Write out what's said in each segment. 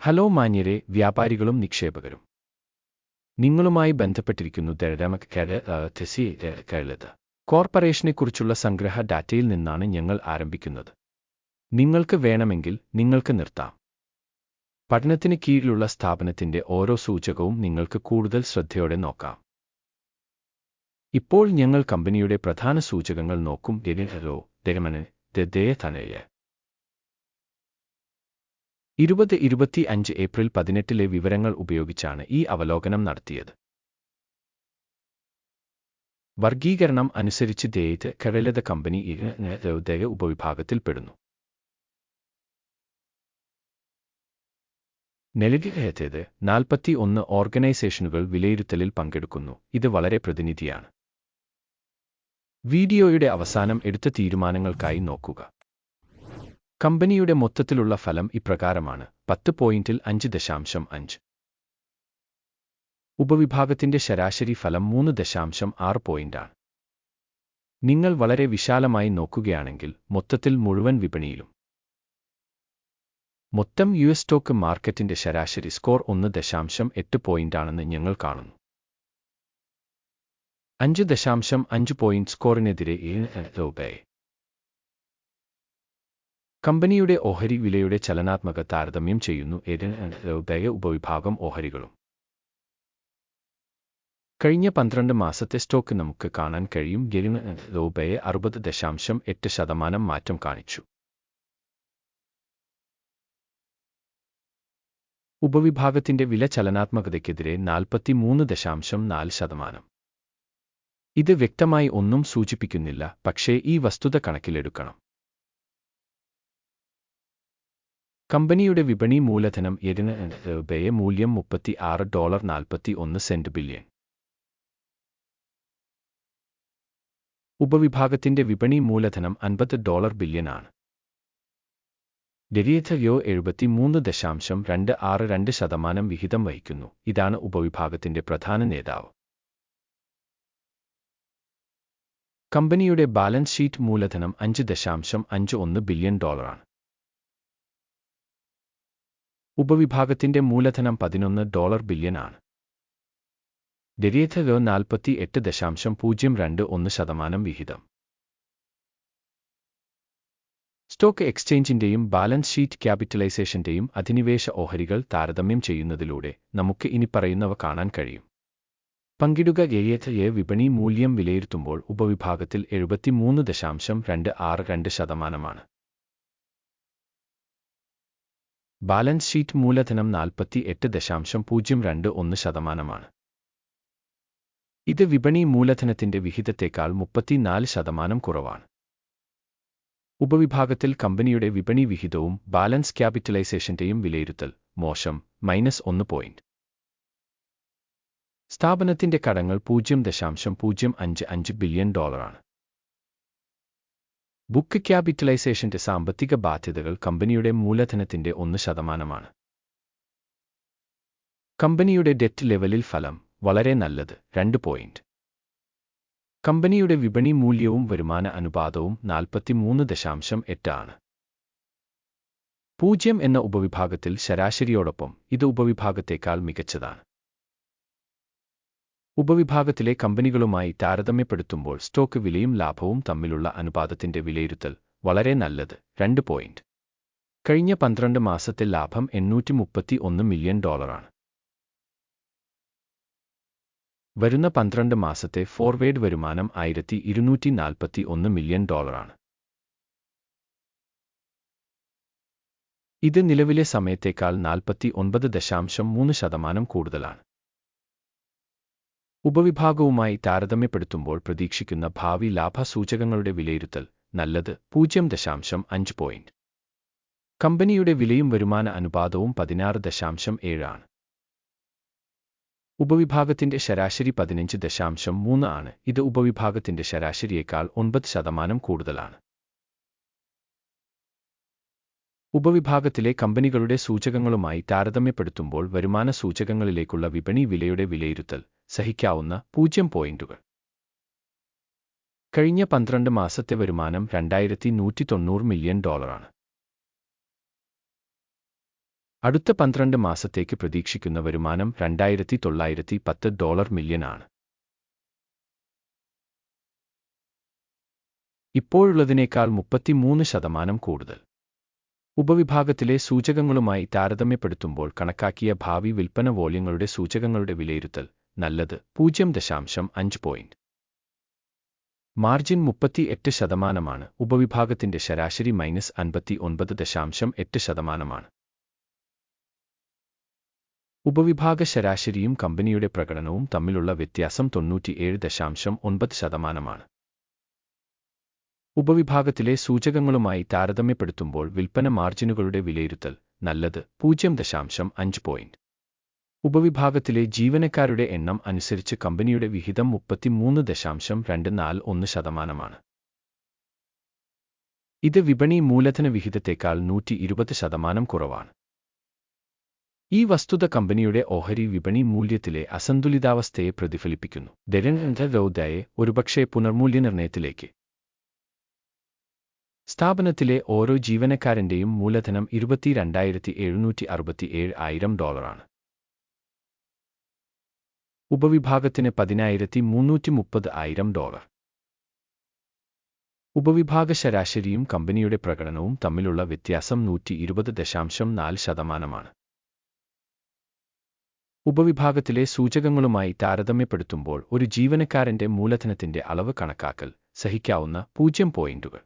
Hello മാന്യരെ, വ്യാപാരികളും നിക്ഷേപകരും. നിങ്ങളുമായി ബന്ധപ്പെട്ടിരിക്കുന്നു കോർപ്പറേഷനെക്കുറിച്ചുള്ള സംഗ്രഹ ഡാറ്റയിൽ നിന്നാണ് ഞങ്ങൾ ആരംഭിക്കുന്നത്. നിങ്ങൾക്ക് വേണമെങ്കിൽ നിങ്ങൾക്ക് നിർത്താം. പഠനത്തിന് കീഴിലുള്ള സ്ഥാപനത്തിന്റെ ഓരോ സൂചകവും നിങ്ങൾക്ക് കൂടുതൽ ശ്രദ്ധയോടെ നോക്കാം. ഇപ്പോൾ ഞങ്ങൾ കമ്പനിയുടെ പ്രധാന സൂചകങ്ങൾ നോക്കും. 2025 ഏപ്രിൽ 18 വിവരങ്ങൾ ഉപയോഗിച്ചാണ് ഈ അവലോകനം നടത്തിയത്. വർഗീകരണം അനുസരിച്ച് കടലത കമ്പനി ഉപവിഭാഗത്തിൽപ്പെടുന്നു. നിലവിലെ 41 ഓർഗനൈസേഷനുകൾ വിലയിരുത്തലിൽ പങ്കെടുക്കുന്നു. ഇത് വളരെ പ്രതിനിധിയാണ്. വീഡിയോയുടെ അവസാനം എടുത്ത തീരുമാനങ്ങൾക്കായി നോക്കുക. കമ്പനിയുടെ മൊത്തത്തിലുള്ള ഫലം ഇപ്രകാരമാണ്: 10 പോയിന്റിൽ 5.5. ഉപവിഭാഗത്തിന്റെ ശരാശരി ഫലം 3.6 പോയിന്റാണ്. നിങ്ങൾ വളരെ വിശാലമായി നോക്കുകയാണെങ്കിൽ മൊത്തത്തിൽ മുഴുവൻ വിപണിയിലും മൊത്തം യുഎസ് സ്റ്റോക്ക് മാർക്കറ്റിന്റെ ശരാശരി സ്കോർ 1.8 പോയിന്റാണെന്ന് ഞങ്ങൾ കാണുന്നു. 5.5 പോയിന്റ് സ്കോറിനെതിരെ കമ്പനിയുടെ ഓഹരി വിലയുടെ ചലനാത്മക താരതമ്യം ചെയ്യുന്നു. ഉപവിഭാഗം ഓഹരികളും കഴിഞ്ഞ 12 മാസത്തെ സ്റ്റോക്ക് നമുക്ക് കാണാൻ കഴിയും. 60.8% മാറ്റം കാണിച്ചു. ഉപവിഭാഗത്തിന്റെ വില ചലനാത്മകതയ്ക്കെതിരെ 43.4%. ഇത് വ്യക്തമായി ഒന്നും സൂചിപ്പിക്കുന്നില്ല, പക്ഷേ ഈ വസ്തുത കണക്കിലെടുക്കണം. കമ്പനിയുടെ വിപണി മൂലധനം മൂല്യം $36.41 ബില്യൺ. ഉപവിഭാഗത്തിന്റെ വിപണി മൂലധനം $50 ബില്യൺ ആണ്. ഡെരിവേറ്റീവ് 73.262% വിഹിതം വഹിക്കുന്നു. ഇതാണ് ഉപവിഭാഗത്തിന്റെ പ്രധാന നേതാവ്. കമ്പനിയുടെ ബാലൻസ് ഷീറ്റ് മൂലധനം $5.51 ബില്യൺ ആണ്. ഉപവിഭാഗത്തിന്റെ മൂലധനം $11 ബില്യൺ ആണ്. ഡെരിവേറ്റീവ് 48.021% വിഹിതം. സ്റ്റോക്ക് എക്സ്ചേഞ്ചിന്റെയും ബാലൻസ് ഷീറ്റ് ക്യാപിറ്റലൈസേഷന്റെയും അധിനിവേശ ഓഹരികൾ താരതമ്യം ചെയ്യുന്നതിലൂടെ നമുക്ക് ഇനിപ്പറയുന്നവ കാണാൻ കഴിയും. പങ്കിടുക വിപണി മൂല്യം വിലയിരുത്തുമ്പോൾ ഉപവിഭാഗത്തിൽ 73.262%. ബാലൻസ് ഷീറ്റ് മൂലധനം 48.021%. ഇത് വിപണി മൂലധനത്തിന്റെ വിഹിതത്തേക്കാൾ 34% കുറവാണ്. ഉപവിഭാഗത്തിൽ കമ്പനിയുടെ വിപണി വിഹിതവും ബാലൻസ് ക്യാപിറ്റലൈസേഷന്റെയും വിലയിരുത്തൽ മോശം -1 പോയിന്റ്. സ്ഥാപനത്തിന്റെ കടങ്ങൾ $0.055 ബില്യൺ ആണ്. ബുക്ക് ക്യാപിറ്റലൈസേഷന്റെ സാമ്പത്തിക ബാധ്യതകൾ കമ്പനിയുടെ മൂലധനത്തിന്റെ 1%. കമ്പനിയുടെ ഡെറ്റ് ലെവലിൽ ഫലം വളരെ നല്ലത് 2 പോയിന്റ്. കമ്പനിയുടെ വിപണി മൂല്യവും വരുമാന അനുപാതവും 43.8 ആണ്. 0 എന്ന ഉപവിഭാഗത്തിൽ ശരാശരിയോടൊപ്പം ഇത് ഉപവിഭാഗത്തേക്കാൾ മികച്ചതാണ്. ഉപവിഭാഗത്തിലെ കമ്പനികളുമായി താരതമ്യപ്പെടുത്തുമ്പോൾ സ്റ്റോക്ക് വിലയും ലാഭവും തമ്മിലുള്ള അനുപാതത്തിന്റെ വിലയിരുത്തൽ വളരെ നല്ലത് 2 പോയിന്റ്. കഴിഞ്ഞ 12 മാസത്തെ ലാഭം $831 മില്യൺ ആണ്. വരുന്ന 12 മാസത്തെ ഫോർവേഡ് വരുമാനം $1241 മില്യൺ ആണ്. ഇത് നിലവിലെ സമയത്തേക്കാൾ 49.3% കൂടുതലാണ്. ഉപവിഭാഗവുമായി താരതമ്യപ്പെടുത്തുമ്പോൾ പ്രതീക്ഷിക്കുന്ന ഭാവി ലാഭ സൂചകങ്ങളുടെ വിലയിരുത്തൽ നല്ലത് 0.5 പോയിന്റ്. കമ്പനിയുടെ വിലയും വരുമാന അനുപാതവും 16.7 ആണ്. ഉപവിഭാഗത്തിന്റെ ശരാശരി 15.3 ആണ്. ഇത് ഉപവിഭാഗത്തിന്റെ ശരാശരിയേക്കാൾ 9% കൂടുതലാണ്. ഉപവിഭാഗത്തിലെ കമ്പനികളുടെ സൂചകങ്ങളുമായി താരതമ്യപ്പെടുത്തുമ്പോൾ വരുമാന സൂചകങ്ങളിലേക്കുള്ള വിപണി വിലയുടെ വിലയിരുത്തൽ സഹിക്കാവുന്ന 0 പോയിന്റുകൾ. കഴിഞ്ഞ 12 മാസത്തെ വരുമാനം $2190 മില്യൺ ആണ്. അടുത്ത 12 മാസത്തേക്ക് പ്രതീക്ഷിക്കുന്ന വരുമാനം $2,910 മില്യൺ ആണ്. ഇപ്പോഴുള്ളതിനേക്കാൾ 33% കൂടുതൽ. ഉപവിഭാഗത്തിലെ സൂചകങ്ങളുമായി താരതമ്യപ്പെടുത്തുമ്പോൾ കണക്കാക്കിയ ഭാവി വിൽപ്പന വോള്യങ്ങളുടെ സൂചകങ്ങളുടെ വിലയിരുത്തൽ നല്ലത് 0.5 പോയിന്റ്. മാർജിൻ 38%. ഉപവിഭാഗത്തിന്റെ ശരാശരി -59.8%. ഉപവിഭാഗ ശരാശരിയും കമ്പനിയുടെ പ്രകടനവും തമ്മിലുള്ള വ്യത്യാസം 97.9%. ഉപവിഭാഗത്തിലെ സൂചകങ്ങളുമായി താരതമ്യപ്പെടുത്തുമ്പോൾ വിൽപ്പന മാർജിനുകളുടെ വിലയിരുത്തൽ നല്ലത് 0.5 പോയിന്റ്. ഉപവിഭാഗത്തിലെ ജീവനക്കാരുടെ എണ്ണം അനുസരിച്ച് കമ്പനിയുടെ വിഹിതം 33.241%. ഇത് വിപണി മൂലധന വിഹിതത്തേക്കാൾ 120% കുറവാണ്. ഈ വസ്തുത കമ്പനിയുടെ ഓഹരി വിപണി മൂല്യത്തിലെ അസന്തുലിതാവസ്ഥയെ പ്രതിഫലിപ്പിക്കുന്നു. ദയയെ ഒരുപക്ഷേ പുനർമൂല്യനിർണ്ണയത്തിലേക്ക്. സ്ഥാപനത്തിലെ ഓരോ ജീവനക്കാരന്റെയും മൂലധനം $22,767,000. ഉപവിഭാഗത്തിന് $10,330,000. ഉപവിഭാഗ ശരാശരിയും കമ്പനിയുടെ പ്രകടനവും തമ്മിലുള്ള വ്യത്യാസം 120.4%. ഉപവിഭാഗത്തിലെ സൂചകങ്ങളുമായി താരതമ്യപ്പെടുത്തുമ്പോൾ ഒരു ജീവനക്കാരന്റെ മൂലധനത്തിന്റെ അളവ് കണക്കാക്കൽ സഹിക്കാവുന്ന 0 പോയിന്റുകൾ.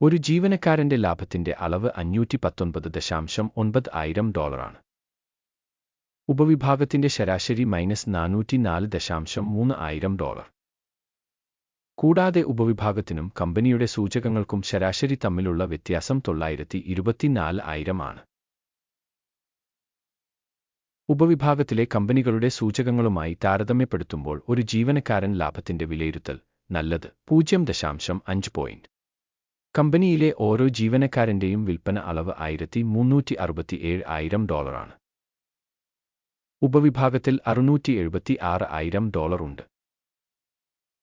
ഒരു ജീവനക്കാരന്റെ ലാഭത്തിന്റെ അളവ് $519,900 ആണ്. ഉപവിഭാഗത്തിന്റെ ശരാശരി -$404,300. കൂടാതെ ഉപവിഭാഗത്തിനും കമ്പനിയുടെ സൂചകങ്ങൾക്കും ശരാശരി തമ്മിലുള്ള വ്യത്യാസം 924,000 ആണ്. ഉപവിഭാഗത്തിലെ കമ്പനികളുടെ സൂചകങ്ങളുമായി താരതമ്യപ്പെടുത്തുമ്പോൾ ഒരു ജീവനക്കാരൻ ലാഭത്തിന്റെ വിലയിരുത്തൽ നല്ലത് 0.5 പോയിന്റ്. കമ്പനിയിലെ ഓരോ ജീവനക്കാരന്റെയും വിൽപ്പന അളവ് $1,367,000 ആണ്. ഉപവിഭാഗത്തിൽ $676,000 ഉണ്ട്.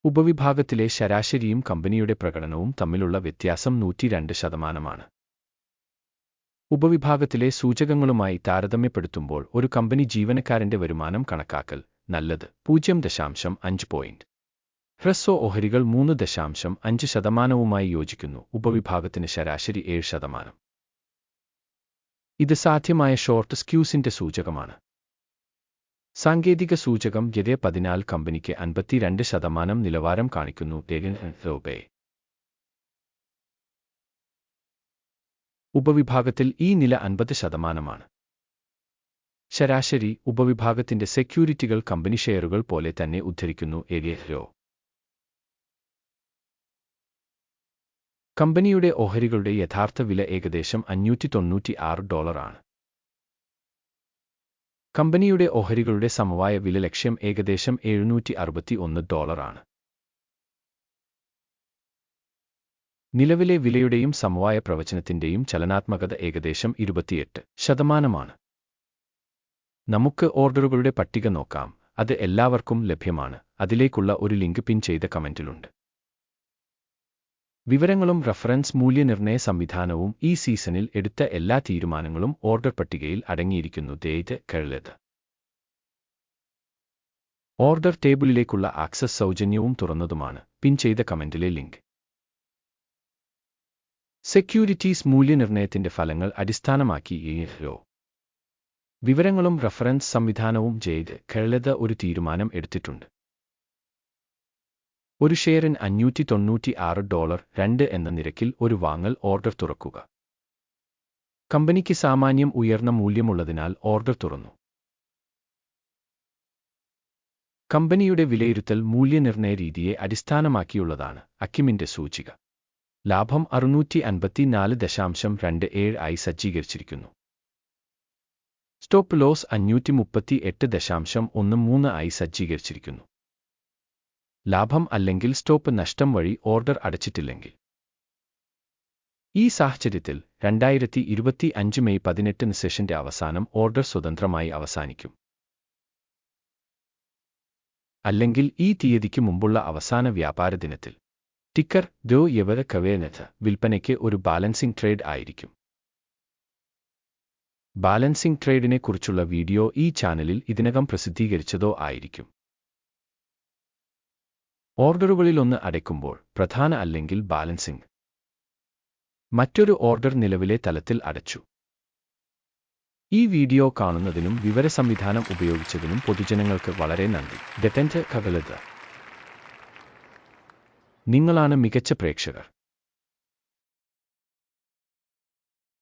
ഉപവിഭാഗത്തിലെ ശരാശരിയും കമ്പനിയുടെ പ്രകടനവും തമ്മിലുള്ള വ്യത്യാസം 102%. ഉപവിഭാഗത്തിലെ സൂചകങ്ങളുമായി താരതമ്യപ്പെടുത്തുമ്പോൾ ഒരു കമ്പനി ജീവനക്കാരന്റെ വരുമാനം കണക്കാക്കൽ നല്ലത് 0.5 പോയിന്റ്. ഹ്രസ്വ ഓഹരികൾ 3.5%വുമായി യോജിക്കുന്നു. ഉപവിഭാഗത്തിന് ശരാശരി 7%. ഇത് സാധ്യമായ ഷോർട്ട് സ്ക്യൂസിന്റെ സൂചകമാണ്. സാങ്കേതിക സൂചകം YTD 14 കമ്പനിക്ക് 52% നിലവാരം കാണിക്കുന്നു. ഉപവിഭാഗത്തിൽ ഈ നില 50%. ശരാശരി ഉപവിഭാഗത്തിന്റെ സെക്യൂരിറ്റികൾ കമ്പനി ഷെയറുകൾ പോലെ തന്നെ ഉദ്ധരിക്കുന്നു. കമ്പനിയുടെ ഓഹരികളുടെ യഥാർത്ഥ വില ഏകദേശം $596 ആണ്. കമ്പനിയുടെ ഓഹരികളുടെ സമവായ വില ലക്ഷ്യം ഏകദേശം $761 ആണ്. നിലവിലെ വിലയുടെയും സമവായ പ്രവചനത്തിന്റെയും ചലനാത്മകത ഏകദേശം 28%. നമുക്ക് ഓർഡറുകളുടെ പട്ടിക നോക്കാം. അത് എല്ലാവർക്കും ലഭ്യമാണ്. അതിലേക്കുള്ള ഒരു ലിങ്ക് പിൻ ചെയ്ത കമന്റിലുണ്ട്. വിവരങ്ങളും റഫറൻസ് മൂല്യനിർണ്ണയ സംവിധാനവും ഈ സീസണിൽ എടുത്ത എല്ലാ തീരുമാനങ്ങളും ഓർഡർ പട്ടികയിൽ അടങ്ങിയിരിക്കുന്നു. Order ടേബിളിലേക്കുള്ള access സൗജന്യവും തുറന്നതുമാണ്. പിൻ ചെയ്ത കമന്റിലെ ലിങ്ക്. സെക്യൂരിറ്റീസ് മൂല്യനിർണ്ണയത്തിന്റെ ഫലങ്ങൾ അടിസ്ഥാനമാക്കി വിവരങ്ങളും റഫറൻസ് സംവിധാനവും ഒരു തീരുമാനം എടുത്തിട്ടുണ്ട്. ഒരു ഷെയറിന് $596.2 എന്ന നിരക്കിൽ ഒരു വാങ്ങൽ ഓർഡർ തുറക്കുക. കമ്പനിക്ക് സാമാന്യം ഉയർന്ന മൂല്യമുള്ളതിനാൽ ഓർഡർ തുറന്നു. കമ്പനിയുടെ വിലയിരുത്തൽ മൂല്യനിർണ്ണയ രീതിയെ അടിസ്ഥാനമാക്കിയുള്ളതാണ്. അക്കിമിന്റെ സൂചിക ലാഭം 654.27 ആയി സജ്ജീകരിച്ചിരിക്കുന്നു. സ്റ്റോപ്പ് ലോസ് 538.13 ആയി സജ്ജീകരിച്ചിരിക്കുന്നു. ലാഭം അല്ലെങ്കിൽ സ്റ്റോപ്പ് നഷ്ടം വഴി ഓർഡർ അടച്ചിട്ടില്ലെങ്കിൽ. ഈ സാഹചര്യത്തിൽ 2025 മെയ് 18 സെഷന്റെ അവസാനം ഓർഡർ സ്വതന്ത്രമായി അവസാനിക്കും. അല്ലെങ്കിൽ ഈ തീയതിക്ക് മുമ്പുള്ള അവസാന വ്യാപാര ദിനത്തിൽ. ടിക്കർ വിൽപ്പനയ്ക്ക് ഒരു ബാലൻസിംഗ് ട്രേഡ് ആയിരിക്കും. ബാലൻസിംഗ് ട്രേഡിനെ കുറിച്ചുള്ള വീഡിയോ ഈ ചാനലിൽ ഇതിനകം പ്രസിദ്ധീകരിച്ചതോ ആയിരിക്കും. ഓർഡറുകളിലൊന്ന് അടയ്ക്കുമ്പോൾ പ്രധാന അല്ലെങ്കിൽ ബാലൻസിംഗ്. മറ്റൊരു ഓർഡർ നിലവിലെ തലത്തിൽ അടച്ചു. ഈ വീഡിയോ കാണുന്നതിനും വിവര സംവിധാനം ഉപയോഗിച്ചതിനും പൊതുജനങ്ങൾക്ക് വളരെ നന്ദി. ഡെറ്റൻറ്റ് കകളത്. നിങ്ങളാണ് മികച്ച പ്രേക്ഷകർ.